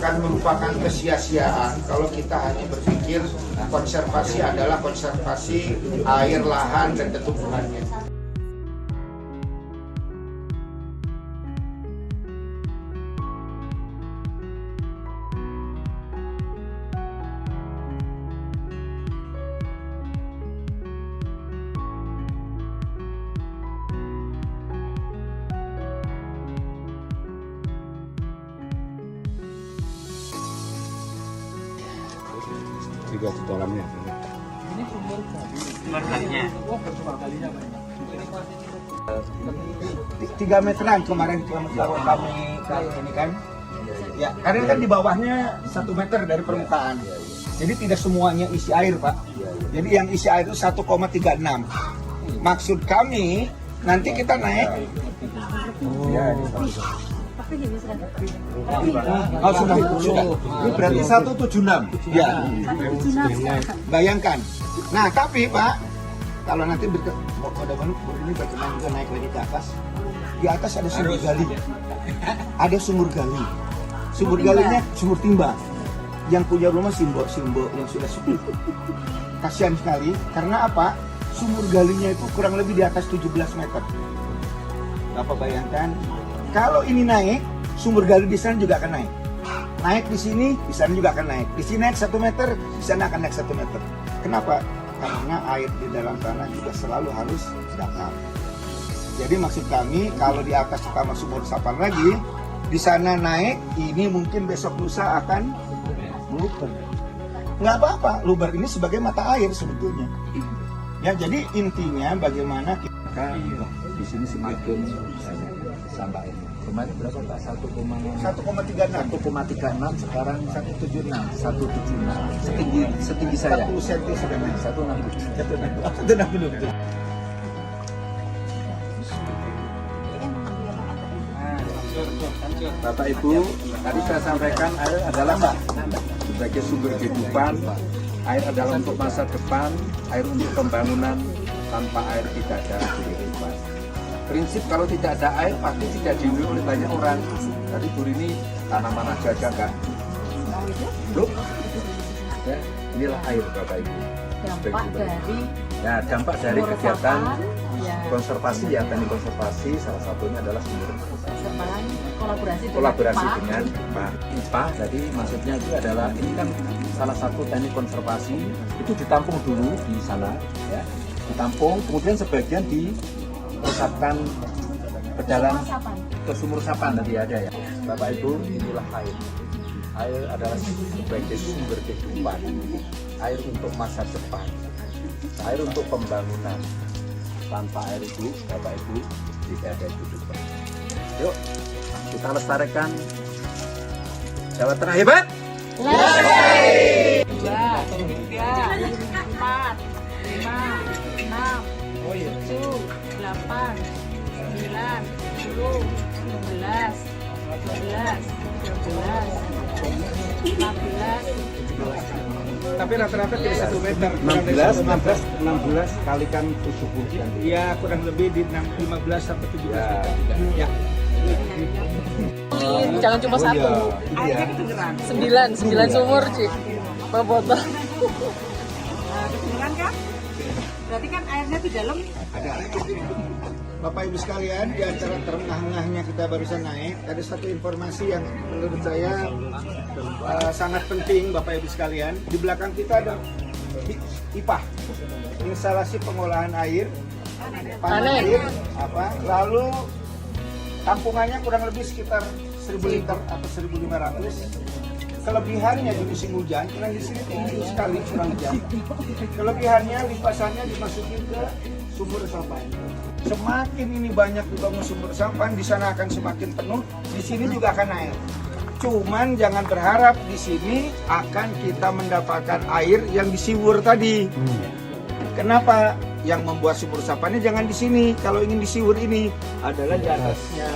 akan merupakan kesia-siaan kalau kita hanya berpikir konservasi adalah konservasi air, lahan, dan tumbuhannya. Juga di dalamnya. Ini sumber kalinya. 3 meteran kemarin kalau kami ini kan. Ya, karena kan di bawahnya 1 meter dari permukaan. Jadi tidak semuanya isi air, Pak. Jadi yang isi air itu 1,36. Maksud kami nanti kita naik. Ya, oh, sudah. Ini berarti 176. Ya. Bayangkan. Nah, tapi Pak, kalau nanti ini bagaimana kita naik lagi ke atas? Di atas ada sumur gali. Ada sumur gali. Sumur galinya sumur timba. Yang punya rumah simbo yang sudah sepuh. Kasihan sekali karena apa? Sumur galinya itu kurang lebih di atas 17 meter. Bapak bayangkan, kalau ini naik, sumur gali di sana juga akan naik. Naik di sini, di sana juga akan naik. Di sini naik 1 meter, di sana akan naik 1 meter. Kenapa? Karena air di dalam tanah juga selalu harus dangkal. Jadi maksud kami, kalau di atas kita masuk sumur resapan lagi, di sana naik, ini mungkin besok lusa akan meluber. Nggak apa-apa, luber ini sebagai mata air sebetulnya. Ya, jadi intinya bagaimana kita Di sini semakin sampai ini. Kemarin berapa Pak? 1,36. Sekarang 176. Setinggi saya. 40 cm sudah naik. 160. 160. Bapak Ibu, tadi saya sampaikan air adalah sebagai sumber kehidupan, air adalah untuk masa depan, air untuk pembangunan, tanpa air tidak ada kehidupan. Prinsip kalau tidak ada air pasti tidak dihuni oleh banyak orang. Tadi Bu ini tanaman aja enggak? Loh? Ya, inilah air Bapak Ibu. Dampak dari kegiatan konservasi ya, teknik konservasi salah satunya adalah sumber kolaborasi dengan IPA. Jadi maksudnya itu adalah ini kan salah satu teknik konservasi itu ditampung dulu di sana ya, ditampung kemudian sebagian dipusatkan ke dalam ke sumur resapan nanti ada ya. Bapak Ibu, inilah air. Air adalah sebagai sumber kehidupan, air untuk masa depan, air untuk pembangunan. Tanpa air itu, Bapak Ibu, tidak ada kehidupan. Yuk, kita lestarikan Jawa Tengah hebat! 2, 3, 4, 5, 6, 7, 8, 9, 10, 11, 12, 13, 14, Tapi rata-rata tidak 1 meter. 16 kalikan 70 kan? Iya, kurang lebih di 15 sampai 17 meter. Ya. Jangan cuma satu. Iya. 9 sumur sih. Bawa botol. Kedengeran kan? Berarti kan airnya di dalam Ada. Bapak Ibu sekalian, di antara terengah-engahnya kita barusan naik, ada satu informasi yang menurut saya sangat penting Bapak Ibu sekalian. Di belakang kita ada IPA, instalasi pengolahan air, panen air, lalu tampungannya kurang lebih sekitar 1.000 liter atau 1.500. Kelebihannya di musim hujan, karena di sini tinggi sekali curah hujan. Kelebihannya limpasannya dimasukin ke sumur resapan. Semakin ini banyak dibangun sumur resapan, di sana akan semakin penuh, di sini juga akan naik. Cuman jangan berharap di sini akan kita mendapatkan air yang disiwur tadi. Kenapa? Yang membuat sumur resapannya jangan di sini. Kalau ingin disiwur ini adalah di atasnya.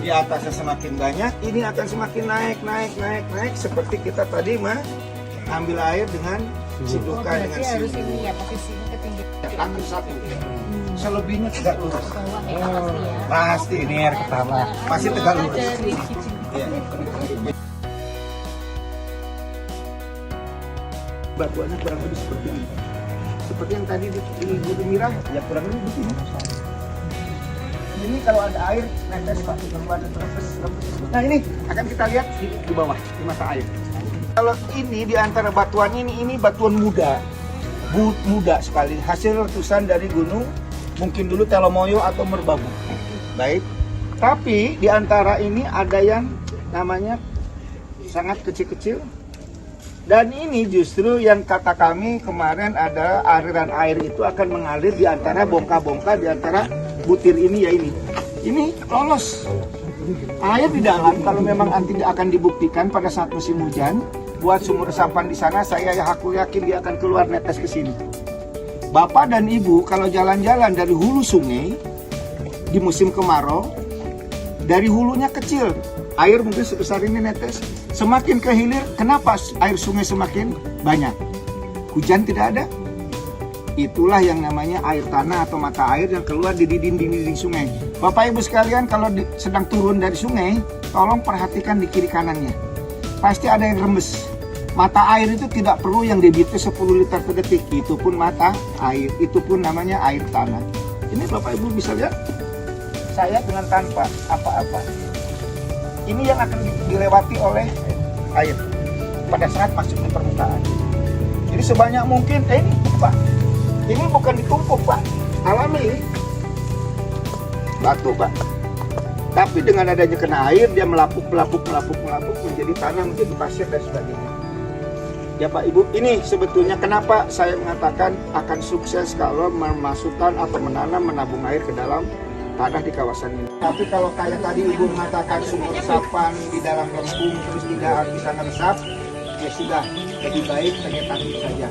Di atasnya semakin banyak, ini akan semakin naik. Seperti kita tadi ambil air dengan sidukan dengan harus siwur. ini ya, posisinya ketinggian. Tangan satu. Selebihnya tegak lurus. Pasti ya. Pasti ini air pertama. Pasti tegak lurus. Dari Iya. batuannya kurang lebih seperti ini. Seperti yang tadi di Gunung Mirah, ya kurang lebih begini. Ini kalau ada air, netes Pak, kalau ada rempes. Nah ini akan kita lihat di bawah, di mata air. Kalau ini di antara batuan ini batuan muda, muda sekali, hasil letusan dari gunung, mungkin dulu Telomoyo atau Merbabu. Baik, tapi di antara ini ada yang namanya sangat kecil-kecil. Dan ini justru yang kata kami kemarin ada aliran air itu akan mengalir di antara bongkah-bongkah, di antara butir ini ya ini. Ini lolos. Air di dalam kalau memang nanti akan dibuktikan pada saat musim hujan, buat sumur resapan di sana aku yakin dia akan keluar netes ke sini. Bapak dan Ibu kalau jalan-jalan dari hulu sungai di musim kemarau, dari hulunya kecil, air mungkin sebesar ini netes. Semakin ke hilir, kenapa air sungai semakin banyak? Hujan tidak ada. Itulah yang namanya air tanah atau mata air yang keluar di dinding-dinding sungai. Bapak Ibu sekalian, kalau sedang turun dari sungai, tolong perhatikan di kiri kanannya. Pasti ada yang rembes. Mata air itu tidak perlu yang debitnya 10 liter per detik. Itu pun mata air, itu pun namanya air tanah. Ini Bapak Ibu bisa lihat, saya dengan tanpa apa-apa. Ini yang akan dilewati oleh air pada saat masuk ke permukaan. Jadi sebanyak mungkin, ini Pak, ini bukan ditumpuk Pak, alami ini batu Pak. Tapi dengan adanya kena air, dia melapuk menjadi tanah, menjadi pasir dan sebagainya. Ya Pak Ibu, ini sebetulnya kenapa saya mengatakan akan sukses kalau memasukkan atau menabung air ke dalam tanah di kawasan ini. Tapi kalau kayak tadi Ibu mengatakan sumur resapan di dalam lempung terus tidak bisa meresap, ya sudah, lebih baik hanya tangki saja.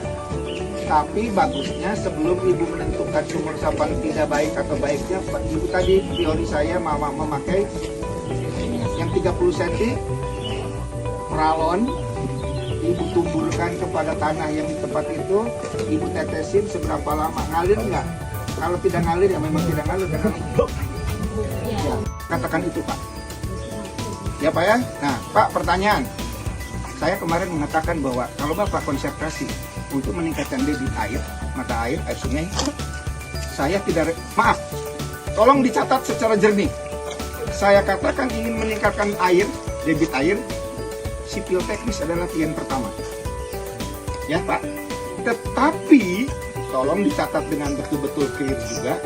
Tapi bagusnya sebelum Ibu menentukan sumur resapan tidak baik atau baiknya, Ibu tadi teori saya memakai yang 30 cm peralon, Ibu tumburkan kepada tanah yang di tempat itu, Ibu tetesin seberapa lama, ngalir nggak? Kalau tidak ngalir ya memang tidak ngalir karena ya, katakan itu Pak. Ya Pak ya. Nah Pak, pertanyaan. Saya kemarin mengatakan bahwa kalau Bapak konsentrasi untuk meningkatkan debit air, mata air sungai, saya tidak, maaf, tolong dicatat secara jernih. Saya katakan ingin meningkatkan air, debit air, sipil teknis adalah pilihan pertama. Ya Pak. Tetapi tolong dicatat dengan betul-betul clear juga,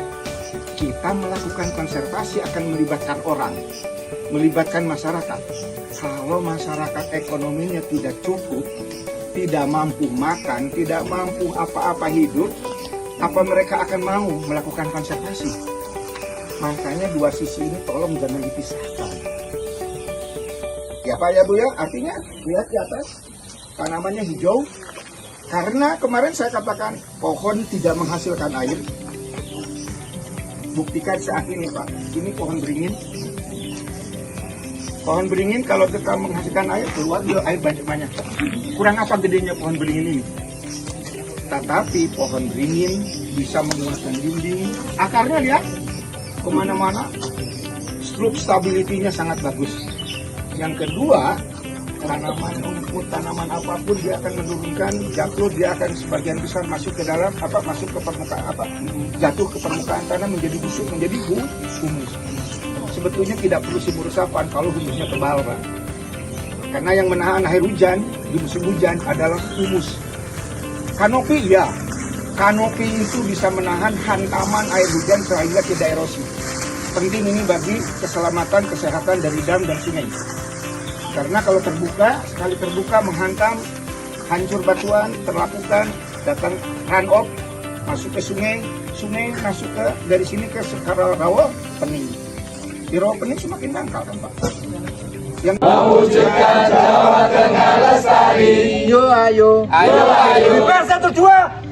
kita melakukan konservasi akan melibatkan orang, melibatkan masyarakat. Kalau masyarakat ekonominya tidak cukup, tidak mampu makan, tidak mampu apa-apa hidup, apa mereka akan mau melakukan konservasi? Makanya dua sisi ini tolong jangan dipisahkan. Ya Pak ya Bu ya, artinya lihat di atas, tanamannya hijau. Karena kemarin saya katakan pohon tidak menghasilkan air. Buktikan saat ini Pak, ini pohon beringin. Pohon beringin kalau kita menghasilkan air, keluar dia air banyak-banyak. Kurang apa gedenya pohon beringin ini? Tetapi pohon beringin bisa menguatkan dinding. Akarnya lihat, kemana-mana. Struktur stability-nya sangat bagus. Yang kedua, tanaman rumput, tanaman apapun dia akan menurunkan jatuh, dia akan sebagian besar masuk ke dalam masuk ke permukaan jatuh ke permukaan tanah menjadi busuk, menjadi humus. Sebetulnya tidak perlu sumur resapan kalau humusnya tebal Pak. Karena yang menahan air hujan di musim hujan adalah humus. Kanopi ya, kanopi itu bisa menahan hantaman air hujan sehingga tidak erosi. Penting ini bagi keselamatan kesehatan dari dam dan sungai. Karena kalau terbuka, sekali terbuka menghantam, hancur batuan, terlapukan, datang run off, masuk ke sungai, sungai masuk ke dari sini ke rawa pening. Di rawa pening semakin dangkal kan Pak. Yang mewujudkan Jawa Tengah lestari. Ayo. Ayo. 1, 2.